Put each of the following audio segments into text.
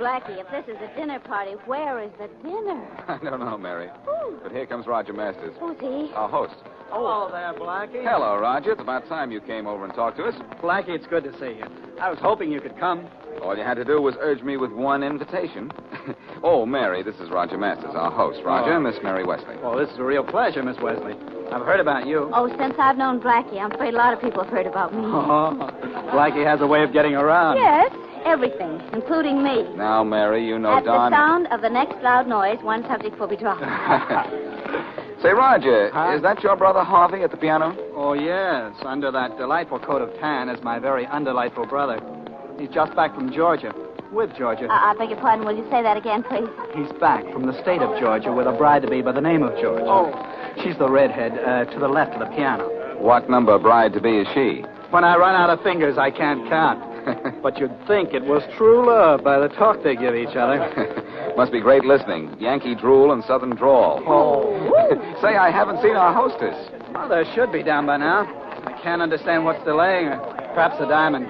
Blackie, if this is a dinner party, where is the dinner? I don't know, Mary. Ooh. But here comes Roger Masters. Who's he? Our host. Hello there, Blackie. Hello, Roger. It's about time you came over and talked to us. Blackie, it's good to see you. I was hoping you could come. All you had to do was urge me with one invitation. Oh, Mary, this is Roger Masters, our host. Roger, Miss Mary Wesley. Well, this is a real pleasure, Miss Wesley. I've heard about you. Oh, since I've known Blackie, I'm afraid a lot of people have heard about me. Oh, Blackie has a way of getting around. Yes, everything, including me. Now, Mary, you know At Don... the sound of the next loud noise, one subject will be dropped. Say, Roger, Huh? is that your brother Harvey at the piano? Oh, yes. Under that delightful coat of tan is my very undelightful brother. He's just back from Georgia. With Georgia. I beg your pardon. Will you say that again, please? He's back from the state of Georgia with a bride-to-be by the name of Georgia. Oh. She's the redhead to the left of the piano. What number bride-to-be is she? When I run out of fingers, I can't count. But you'd think it was true love by the talk they give each other. Must be great listening. Yankee drool and Southern drawl. Oh. Say, I haven't seen our hostess. Well, there should be down by now. I can't understand what's delaying her. Perhaps the diamond.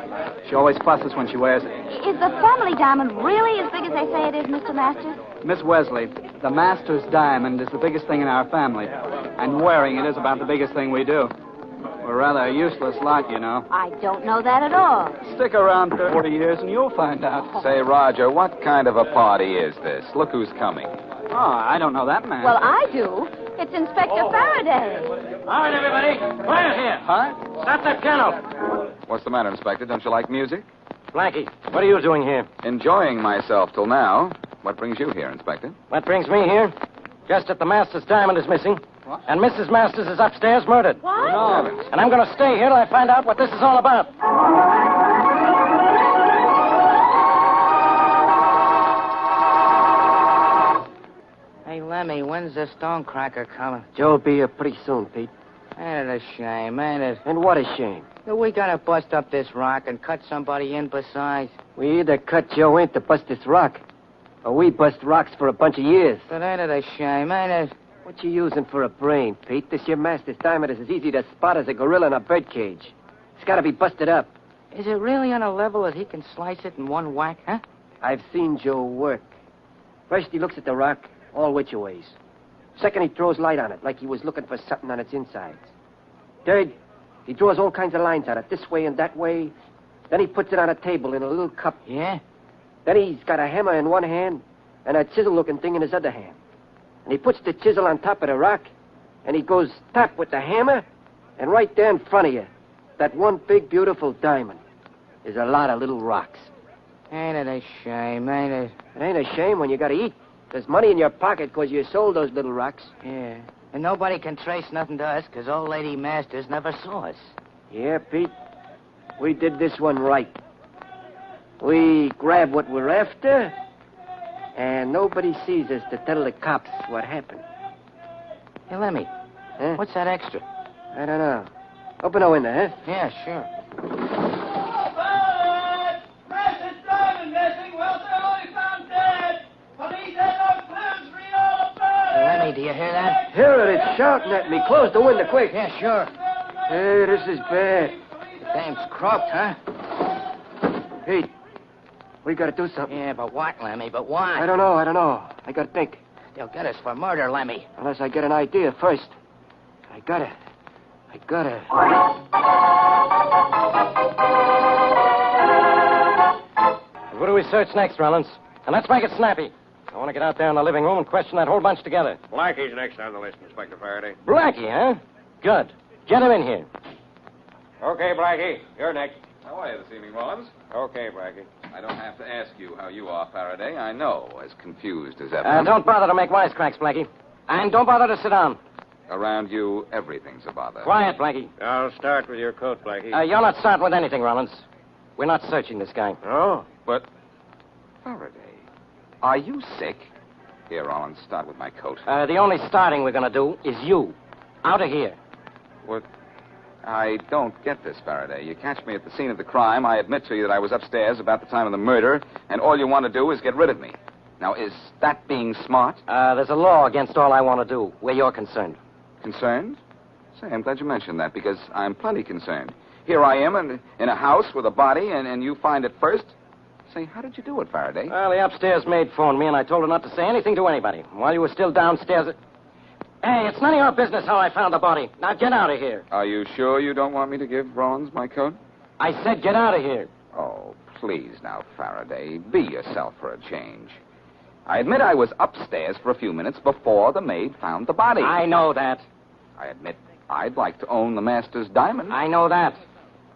She always fusses when she wears it. Is the family diamond really as big as they say it is, Mr. Masters? Miss Wesley, the Master's diamond is the biggest thing in our family. And wearing it is about the biggest thing we do. We're rather a useless lot, you know. I don't know that at all. Stick around 40 years and you'll find out. Say, Roger, what kind of a party is this? Look who's coming. Oh, I don't know that man. Well, I do. It's Inspector Farraday. All right, everybody. Quiet here. Huh? Stop that piano. What's the matter, Inspector? Don't you like music? Blackie, what are you doing here? Enjoying myself till now. What brings you here, Inspector? What brings me here? Just that the Master's diamond is missing. What? And Mrs. Masters is upstairs murdered. What? No. And I'm going to stay here till I find out what this is all about. Hey, Lemmy, when's the stonecracker coming? Joe'll be here pretty soon, Pete. Ain't it a shame, ain't it? And what a shame. We gotta bust up this rock and cut somebody in besides. We either cut Joe in to bust this rock, or we bust rocks for a bunch of years. But ain't it a shame, ain't it? What you using for a brain, Pete? This your Master's diamond is as easy to spot as a gorilla in a birdcage. It's gotta be busted up. Is it really on a level that he can slice it in one whack, huh? I've seen Joe work. First, he looks at the rock all which ways. Second, he throws light on it, like he was looking for something on its insides. Third, he draws all kinds of lines on it, this way and that way. Then he puts it on a table in a little cup. Yeah? Then he's got a hammer in one hand and a chisel-looking thing in his other hand. And he puts the chisel on top of the rock, and he goes tap with the hammer, and right there in front of you, that one big, beautiful diamond is a lot of little rocks. Ain't it a shame, ain't it? It ain't a shame when you gotta eat. There's money in your pocket because you sold those little rocks. Yeah. And nobody can trace nothing to us because old lady Masters never saw us. Yeah, Pete. We did this one right. We grab what we're after, and nobody sees us to tell the cops what happened. Hey, Lemmy, Huh? what's that extra? I don't know. Open the window, huh? Yeah, sure. Precious diamond missing. Welfare only found dead. Police had no clues. Read all about it. Lemmy, do you hear that? Hear it. It's shouting at me. Close the window, quick. Yeah, sure. Hey, this is bad. The dame's croaked, huh? Pete, we gotta do something. Yeah, but what, Lemmy? But why? I don't know. I gotta think. They'll get us for murder, Lemmy. Unless I get an idea first. I gotta. What do we search next, Rollins? And let's make it snappy. I want to get out there in the living room and question that whole bunch together. Blackie's next on the list, Inspector Farraday. Blackie, huh? Good. Get him in here. Okay, Blackie, you're next. How are you this evening, Rollins? Okay, Blackie. I don't have to ask you how you are, Faraday. I know, as confused as ever. Don't bother to make wisecracks, Blackie. And don't bother to sit down. Around you, everything's a bother. Quiet, Blackie. I'll start with your coat, Blackie. You're not starting with anything, Rollins. We're not searching this guy. Oh? But, Faraday, are you sick? Here, Rollins, start with my coat. The only starting we're going to do is you. Out of here. What? I don't get this, Faraday. You catch me at the scene of the crime. I admit to you that I was upstairs about the time of the murder, and all you want to do is get rid of me. Now, is that being smart? There's a law against all I want to do, where you're concerned. Concerned? Say, I'm glad you mentioned that, because I'm plenty concerned. Here I am in a house with a body, and you find it first. Say, how did you do it, Faraday? Well, the upstairs maid phoned me, and I told her not to say anything to anybody. While you were still downstairs... Hey, it's none of your business how I found the body. Now get out of here. Are you sure you don't want me to give Rollins my coat? I said get out of here. Oh, please now, Faraday. Be yourself for a change. I admit I was upstairs for a few minutes before the maid found the body. I know that. I admit I'd like to own the master's diamond. I know that.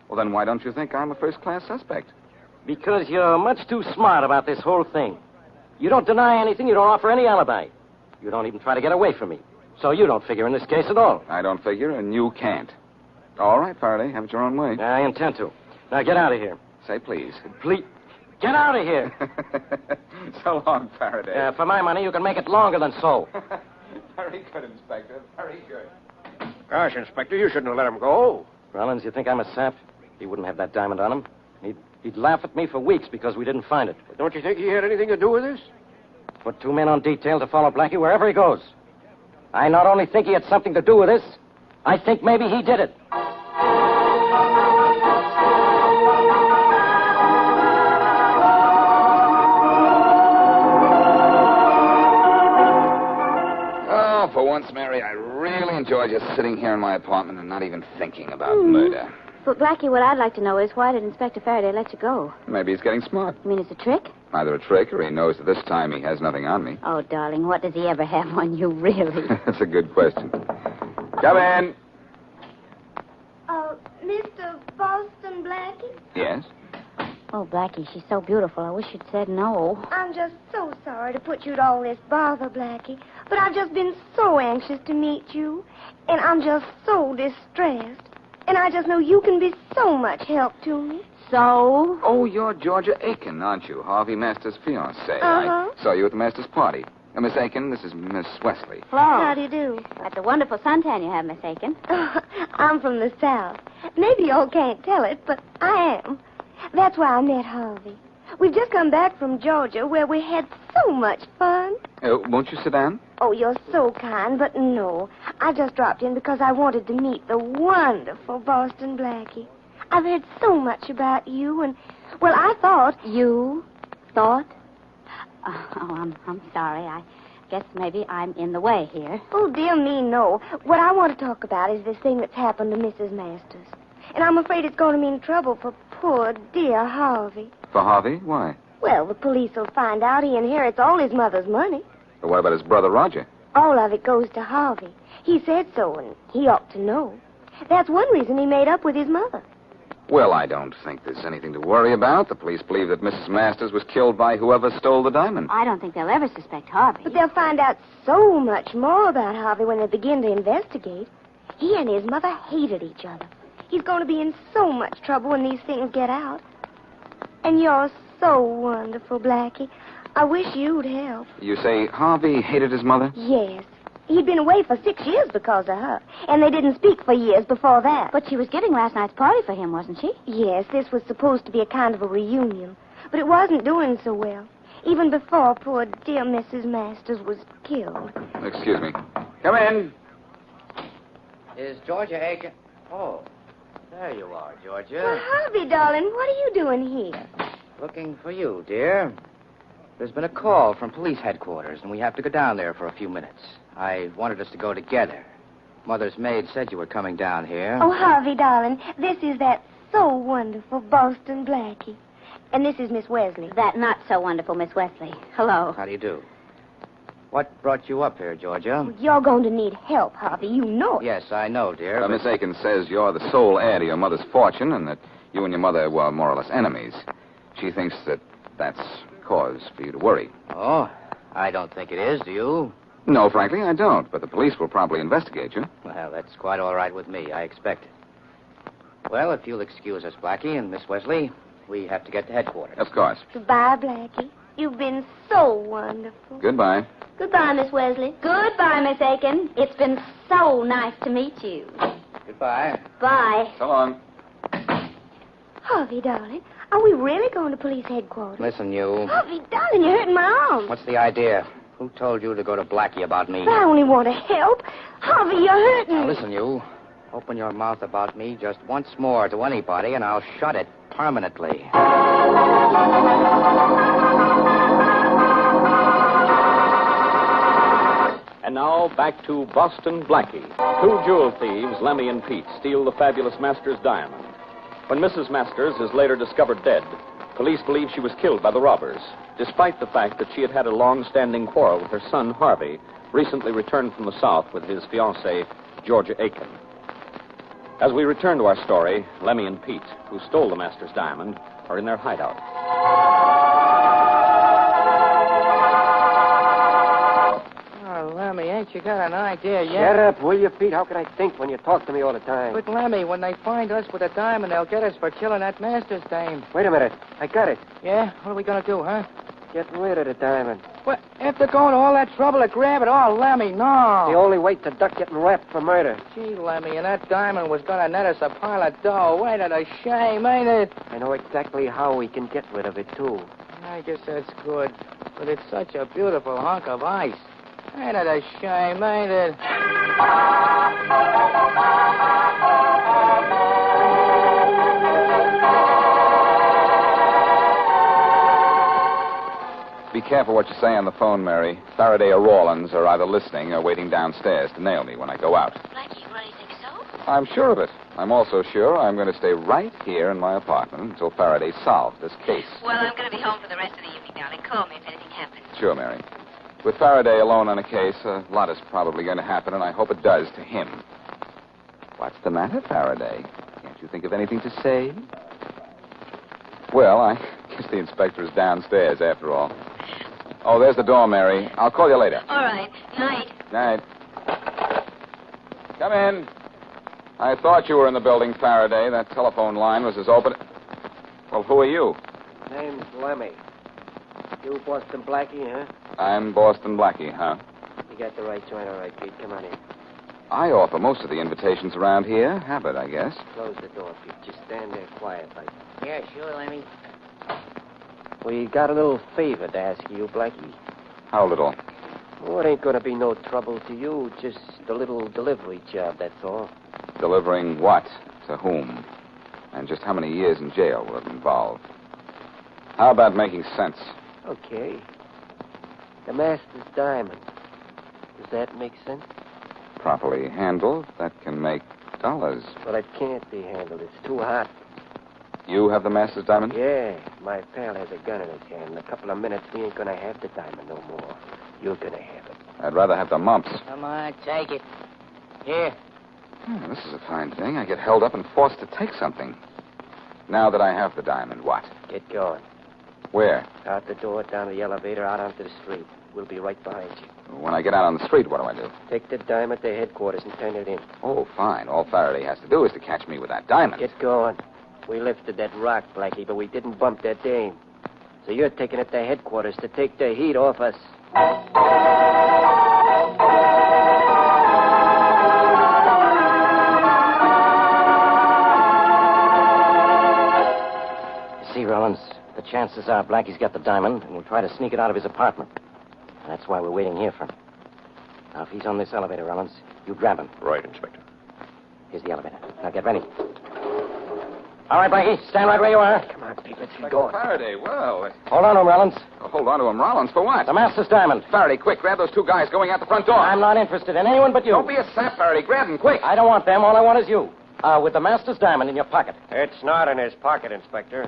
Well, then why don't you think I'm a first-class suspect? Because you're much too smart about this whole thing. You don't deny anything. You don't offer any alibi. You don't even try to get away from me. So you don't figure in this case at all. I don't figure, and you can't. All right, Faraday, have it your own way. I intend to. Now get out of here. Say please. Please. Get out of here. So long, Faraday. For my money, you can make it longer than so. Very good, Inspector. Very good. Gosh, Inspector, you shouldn't have let him go. Rollins, you think I'm a sap? He wouldn't have that diamond on him. He'd laugh at me for weeks because we didn't find it. But don't you think he had anything to do with this? Put 2 men on detail to follow Blackie wherever he goes. I not only think he had something to do with this, I think maybe he did it. Oh, for once, Mary, I really enjoy just sitting here in my apartment and not even thinking about murder. But, Blackie, what I'd like to know is why did Inspector Farraday let you go? Maybe he's getting smart. You mean it's a trick? Either a trick or he knows that this time he has nothing on me. Oh, darling, what does he ever have on you, really? That's a good question. Come in. Mr. Boston Blackie? Yes? Oh, Blackie, she's so beautiful. I wish you'd said no. I'm just so sorry to put you to all this bother, Blackie. But I've just been so anxious to meet you. And I'm just so distressed. And I just know you can be so much help to me. So? Oh, you're Georgia Aiken, aren't you? Harvey Masters' fiancée. Uh-huh. I saw you at the Masters' party. Miss Aiken, this is Miss Wesley. Hello. How do you do? That's a wonderful suntan you have, Miss Aiken. I'm from the South. Maybe you all can't tell it, but I am. That's where I met Harvey. We've just come back from Georgia, where we had so much fun. Won't you sit down? Oh, you're so kind, but no. I just dropped in because I wanted to meet the wonderful Boston Blackie. I've heard so much about you, and, well, I thought... You thought? Oh, I'm sorry. I guess maybe I'm in the way here. Oh, dear me, no. What I want to talk about is this thing that's happened to Mrs. Masters. And I'm afraid it's going to mean trouble for poor, dear Harvey. For Harvey? Why? Well, the police will find out he inherits all his mother's money. But what about his brother, Roger? All of it goes to Harvey. He said so, and he ought to know. That's one reason he made up with his mother. Well, I don't think there's anything to worry about. The police believe that Mrs. Masters was killed by whoever stole the diamond. I don't think they'll ever suspect Harvey. But they'll find out so much more about Harvey when they begin to investigate. He and his mother hated each other. He's going to be in so much trouble when these things get out. And you're so wonderful, Blackie. I wish you'd help. You say Harvey hated his mother? Yes. He'd been away for 6 years because of her. And they didn't speak for years before that. But she was giving last night's party for him, wasn't she? Yes, this was supposed to be a kind of a reunion. But it wasn't doing so well. Even before poor dear Mrs. Masters was killed. Excuse me. Come in. Is Georgia Aiken... Oh, there you are, Georgia. Well, Harvey, darling, what are you doing here? Looking for you, dear. There's been a call from police headquarters, and we have to go down there for a few minutes. I wanted us to go together. Mother's maid said you were coming down here. Oh, Harvey, darling, this is that so wonderful Boston Blackie. And this is Miss Wesley. That not so wonderful Miss Wesley. Hello. How do you do? What brought you up here, Georgia? You're going to need help, Harvey. You know it. Yes, I know, dear. but- Miss Aiken says you're the sole heir to your mother's fortune and that you and your mother were more or less enemies. She thinks that that's cause for you to worry. Oh, I don't think it is, do you? No, frankly, I don't. But the police will probably investigate you. Well, that's quite all right with me. I expect it. Well, if you'll excuse us, Blackie and Miss Wesley, we have to get to headquarters. Of course. Goodbye, Blackie. You've been so wonderful. Goodbye. Goodbye, Miss Wesley. Goodbye, Miss Aiken. It's been so nice to meet you. Goodbye. Bye. So long. Harvey, darling, are we really going to police headquarters? Listen, you. Harvey, darling, you're hurting my arm. What's the idea? Who told you to go to Blackie about me? But I only want to help. Harvey, you're hurting Now, me. listen, you. Open your mouth about me just once more to anybody, and I'll shut it. permanently. And now, back to Boston Blackie. Two jewel thieves, Lemmy and Pete, steal the fabulous Masters diamond. When Mrs. Masters is later discovered dead, police believe she was killed by the robbers, despite the fact that she had had a long-standing quarrel with her son, Harvey, recently returned from the South with his fiancée, Georgia Aiken. As we return to our story, Lemmy and Pete, who stole the Masters diamond, are in their hideout. Oh, Lemmy, ain't you got an idea yet? Shut up, will you, Pete? How can I think when you talk to me all the time? But, Lemmy, when they find us with a diamond, they'll get us for killing that Masters dame. Wait a minute. I got it. Yeah? What are we going to do, huh? Get rid of the diamond. What? After going to all that trouble to grab it? Oh, Lemmy, no. The only way to duck getting wrapped for murder. Gee, Lemmy, and that diamond was going to net us a pile of dough. Ain't it a shame, ain't it? I know exactly how we can get rid of it, too. I guess that's good. But it's such a beautiful hunk of ice. Ain't it a shame, ain't it? Be careful what you say on the phone, Mary. Faraday or Rawlins are either listening or waiting downstairs to nail me when I go out. Blackie, you really think so? I'm sure of it. I'm also sure I'm going to stay right here in my apartment until Faraday solves this case. Well, I'm going to be home for the rest of the evening, darling. Call me if anything happens. Sure, Mary. With Faraday alone on a case, a lot is probably going to happen, and I hope it does to him. What's the matter, Faraday? Can't you think of anything to say? Well, I guess the inspector is downstairs, after all. Oh, there's the door, Mary. I'll call you later. All right. Night. Night. Come in. I thought you were in the building, Faraday. That telephone line was as open... Well, who are you? Name's Lemmy. You Boston Blackie, huh? I'm Boston Blackie, huh? You got the right joint, all right, Pete. Come on in. I offer most of the invitations around here. Habit, I guess. Close the door, Pete. Just stand there quiet like. Yeah, sure, Lemmy. We got a little favor to ask you, Blackie. How little? Oh, it ain't gonna be no trouble to you. Just a little delivery job, that's all. Delivering what? To whom? And just how many years in jail will it involve? How about making sense? Okay. The Master's diamond. Does that make sense? Properly handled, that can make dollars. But it can't be handled. It's too hot. You have the Master's diamond? Yeah. My pal has a gun in his hand. In a couple of minutes, we ain't gonna have the diamond no more. You're gonna have it. I'd rather have the mumps. Come on, take it. Here. This is a fine thing. I get held up and forced to take something. Now that I have the diamond, what? Get going. Where? Out the door, down the elevator, out onto the street. We'll be right behind you. When I get out on the street, what do I do? Take the diamond to headquarters and turn it in. Oh, fine. All Faraday has to do is to catch me with that diamond. Get going. We lifted that rock, Blackie, but we didn't bump that dame. So you're taking it to headquarters to take the heat off us. See, Rollins, the chances are Blackie's got the diamond, and we'll try to sneak it out of his apartment. And that's why we're waiting here for him. Now, if he's on this elevator, Rollins, you grab him. Right, Inspector. Here's the elevator. Now, get ready. All right, Blackie, stand right where you are. Come on, Pete, let's get going. Faraday, well... Hold on to him, Rollins. Hold on to him, Rollins, for what? The Master's diamond. Faraday, quick, grab those two guys going out the front door. I'm not interested in anyone but you. Don't be a sap, Faraday. Grab them, quick. I don't want them. All I want is you. With the Master's diamond in your pocket. It's not in his pocket, Inspector.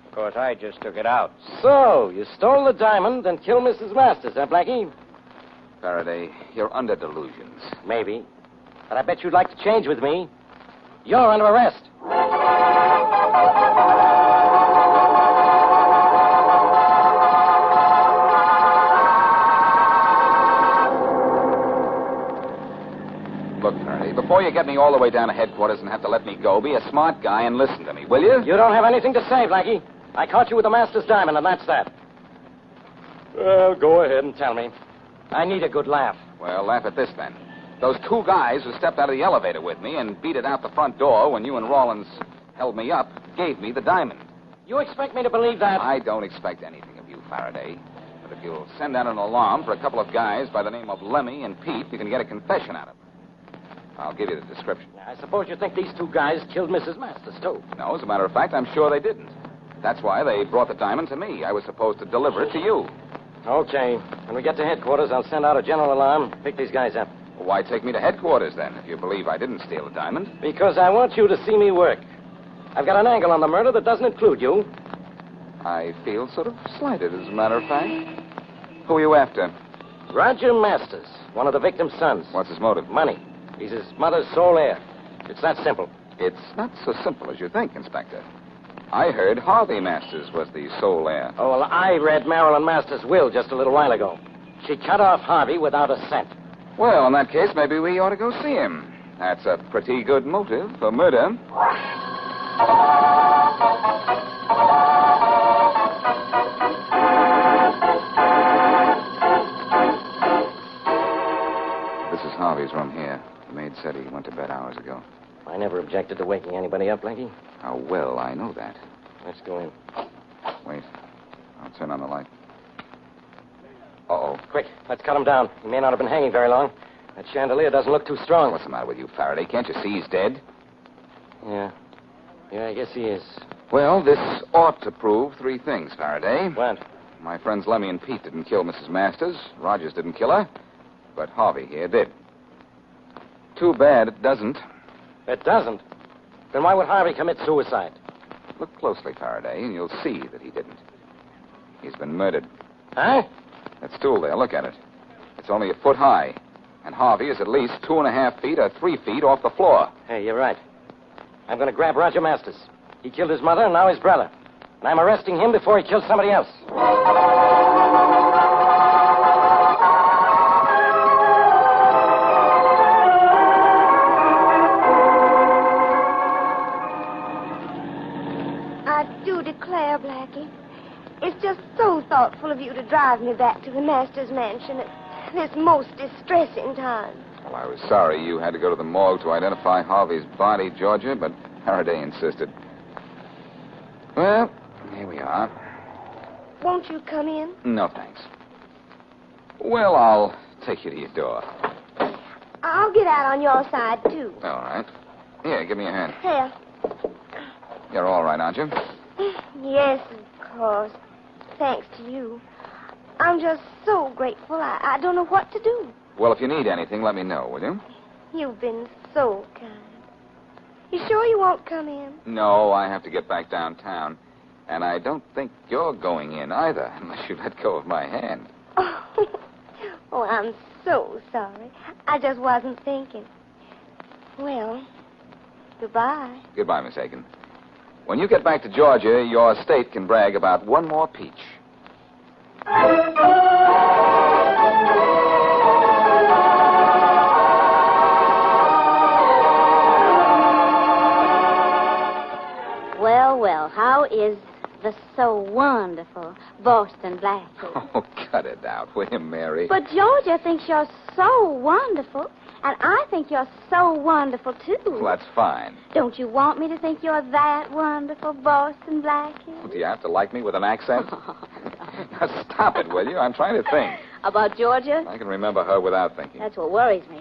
Of course, I just took it out. So, you stole the diamond and killed Mrs. Masters, huh, Blackie? Faraday, you're under delusions. Maybe. But I bet you'd like to change with me. You're under arrest. Look, Faraday, before you get me all the way down to headquarters and have to let me go, be a smart guy and listen to me, will you? You don't have anything to say, Blackie. I caught you with the Master's diamond, and that's that. Well, go ahead and tell me. I need a good laugh. Well, laugh at this, then. Those two guys who stepped out of the elevator with me and beat it out the front door when you and Rawlins held me up gave me the diamond. You expect me to believe that? I don't expect anything of you, Faraday. But if you'll send out an alarm for a couple of guys by the name of Lemmy and Pete, you can get a confession out of them. I'll give you the description. I suppose you think these two guys killed Mrs. Masters, too. No, as a matter of fact, I'm sure they didn't. That's why they brought the diamond to me. I was supposed to deliver it to you. Okay. When we get to headquarters, I'll send out a general alarm. Pick these guys up. Well, why take me to headquarters, then, if you believe I didn't steal the diamond? Because I want you to see me work. I've got an angle on the murder that doesn't include you. I feel sort of slighted, as a matter of fact. Who are you after? Roger Masters, one of the victim's sons. What's his motive? Money. He's his mother's sole heir. It's that simple. It's not so simple as you think, Inspector. I heard Harvey Masters was the sole heir. Oh, well, I read Marilyn Masters' will just a little while ago. She cut off Harvey without a cent. Well, in that case, maybe we ought to go see him. That's a pretty good motive for murder. This is Harvey's room here. The maid said he went to bed hours ago. I never objected to waking anybody up, Blackie. How well I know that. Let's go in. Wait. I'll turn on the light. Uh-oh. Quick, let's cut him down. He may not have been hanging very long. That chandelier doesn't look too strong. What's the matter with you, Faraday? Can't you see he's dead? Yeah, I guess he is. Well, this ought to prove three things, Faraday. What? My friends Lemmy and Pete didn't kill Mrs. Masters. Rogers didn't kill her. But Harvey here did. Too bad it doesn't. It doesn't? Then why would Harvey commit suicide? Look closely, Faraday, and you'll see that he didn't. He's been murdered. Huh? That stool there, look at it. It's only a foot high. And Harvey is at least 2.5 feet or 3 feet off the floor. Hey, you're right. I'm going to grab Roger Masters. He killed his mother and now his brother. And I'm arresting him before he kills somebody else. I do declare, Blackie, it's just so thoughtful of you to drive me back to the master's mansion at this most distressing time. Well, I was sorry you had to go to the morgue to identify Harvey's body, Georgia, but Faraday insisted. Well, here we are. Won't you come in? No, thanks. Well, I'll take you to your door. I'll get out on your side, too. All right. Here, give me a hand. Here. You're all right, aren't you? Yes, of course. Thanks to you. I'm just so grateful. I don't know what to do. Well, if you need anything, let me know, will you? You've been so kind. You sure you won't come in? No, I have to get back downtown. And I don't think you're going in either, unless you let go of my hand. Oh, I'm so sorry. I just wasn't thinking. Well, goodbye. Goodbye, Miss Aiken. When you get back to Georgia, your state can brag about one more peach. Well, how is the so wonderful Boston Blackie? Oh, cut it out, will you, Mary? But Georgia thinks you're so wonderful, and I think you're so wonderful, too. Well, that's fine. Don't you want me to think you're that wonderful, Boston Blackie? Do you have to like me with an accent? Now, stop it, will you? I'm trying to think. About Georgia? I can remember her without thinking. That's what worries me.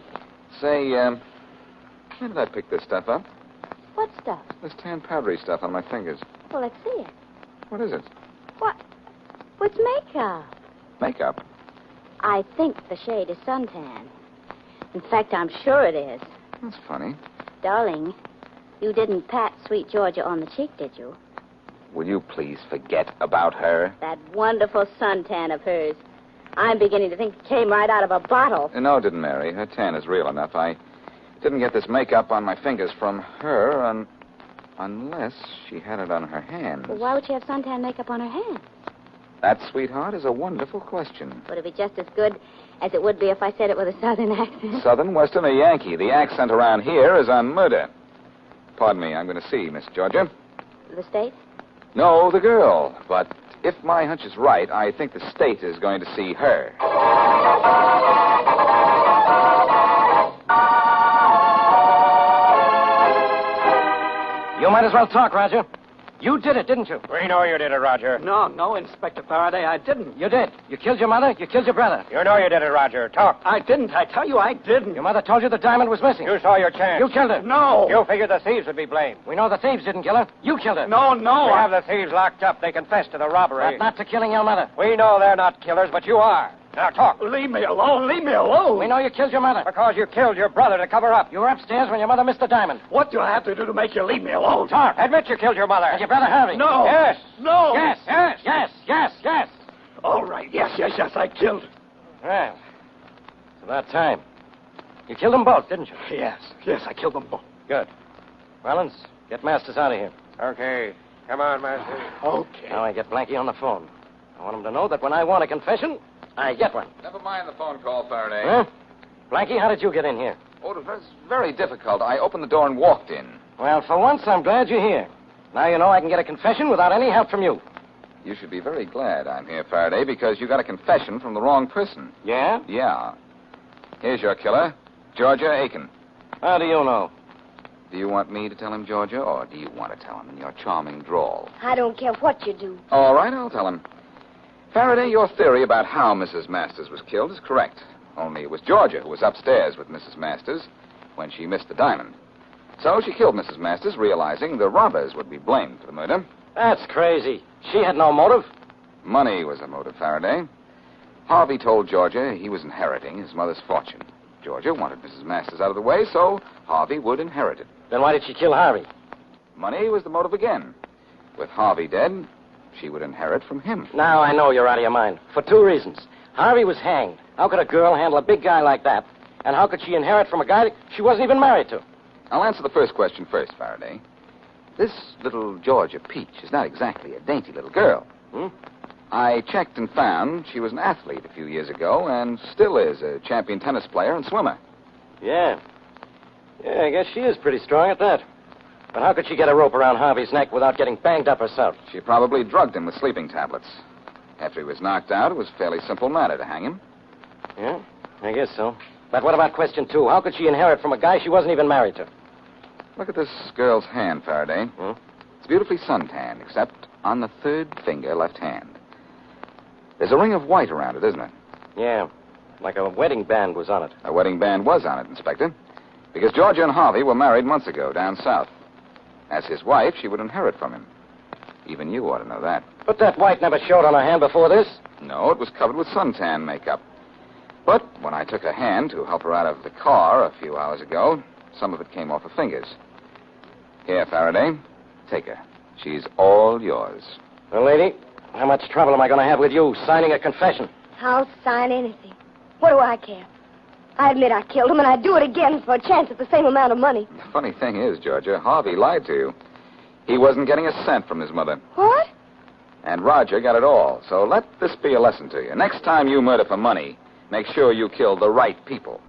Say, where did I pick this stuff up? What stuff? This tan powdery stuff on my fingers. Well, let's see it. What is it? What? What's makeup? Makeup? I think the shade is suntan. In fact, I'm sure it is. That's funny. Darling, you didn't pat sweet Georgia on the cheek, did you? Will you please forget about her? That wonderful suntan of hers. I'm beginning to think it came right out of a bottle. No, it didn't, Mary. Her tan is real enough. I didn't get this makeup on my fingers from her unless she had it on her hands. Well, why would she have suntan makeup on her hands? That, sweetheart, is a wonderful question. Would it be just as good as it would be if I said it with a southern accent? Southern, Western, or Yankee? The accent around here is on murder. Pardon me, I'm going to see Miss Georgia. The state? No, the girl. But if my hunch is right, I think the state is going to see her. You might as well talk, Roger. You did it, didn't you? We know you did it, Roger. No, Inspector Farraday, I didn't. You did. You killed your mother. You killed your brother. You know you did it, Roger. Talk. I didn't. I tell you, I didn't. Your mother told you the diamond was missing. You saw your chance. You killed her. No. You figured the thieves would be blamed. We know the thieves didn't kill her. You killed her. No. We have the thieves locked up. They confessed to the robbery. But not to killing your mother. We know they're not killers, but you are. Now, talk. Leave me alone. Leave me alone. We know you killed your mother. Because you killed your brother to cover up. You were upstairs when your mother missed the diamond. What do I have to do to make you leave me alone? Talk. Admit you killed your mother. And your brother Harvey. No. Yes. No. Yes. All right. Yes, I killed. Well, it's about time. You killed them both, didn't you? Yes, I killed them both. Good. Rollins, get Masters out of here. Okay. Come on, Master. Okay. Now I get Blackie on the phone. I want him to know that when I want a confession, I get one. Never mind the phone call, Faraday. Huh? Blackie, how did you get in here? Oh, it was very difficult. I opened the door and walked in. Well, for once, I'm glad you're here. Now you know I can get a confession without any help from you. You should be very glad I'm here, Faraday, because you got a confession from the wrong person. Yeah? Yeah. Here's your killer, Georgia Aiken. How do you know? Do you want me to tell him, Georgia, or do you want to tell him in your charming drawl? I don't care what you do. All right, I'll tell him. Faraday, your theory about how Mrs. Masters was killed is correct. Only it was Georgia who was upstairs with Mrs. Masters when she missed the diamond. So she killed Mrs. Masters, realizing the robbers would be blamed for the murder. That's crazy. She had no motive. Money was a motive, Faraday. Harvey told Georgia he was inheriting his mother's fortune. Georgia wanted Mrs. Masters out of the way, so Harvey would inherit it. Then why did she kill Harvey? Money was the motive again. With Harvey dead, she would inherit from him. Now I know you're out of your mind. For two reasons. Harvey was hanged. How could a girl handle a big guy like that? And how could she inherit from a guy that she wasn't even married to? I'll answer the first question first, Faraday. This little Georgia Peach is not exactly a dainty little girl. I checked and found she was an athlete a few years ago and still is a champion tennis player and swimmer. Yeah, I guess she is pretty strong at that. But how could she get a rope around Harvey's neck without getting banged up herself? She probably drugged him with sleeping tablets. After he was knocked out, it was a fairly simple matter to hang him. Yeah, I guess so. But what about question two? How could she inherit from a guy she wasn't even married to? Look at this girl's hand, Faraday. It's beautifully suntanned, except on the third finger, left hand. There's a ring of white around it, isn't it? Yeah, like a wedding band was on it. A wedding band was on it, Inspector. Because Georgia and Harvey were married months ago down south. As his wife, she would inherit from him. Even you ought to know that. But that white never showed on her hand before this. No, it was covered with suntan makeup. But when I took her hand to help her out of the car a few hours ago, some of it came off her fingers. Here, Faraday, take her. She's all yours. Well, lady, how much trouble am I going to have with you signing a confession? I'll sign anything. What do I care? I admit I killed him, and I'd do it again for a chance at the same amount of money. The funny thing is, Georgia, Harvey lied to you. He wasn't getting a cent from his mother. What? And Roger got it all. So let this be a lesson to you. Next time you murder for money, make sure you kill the right people.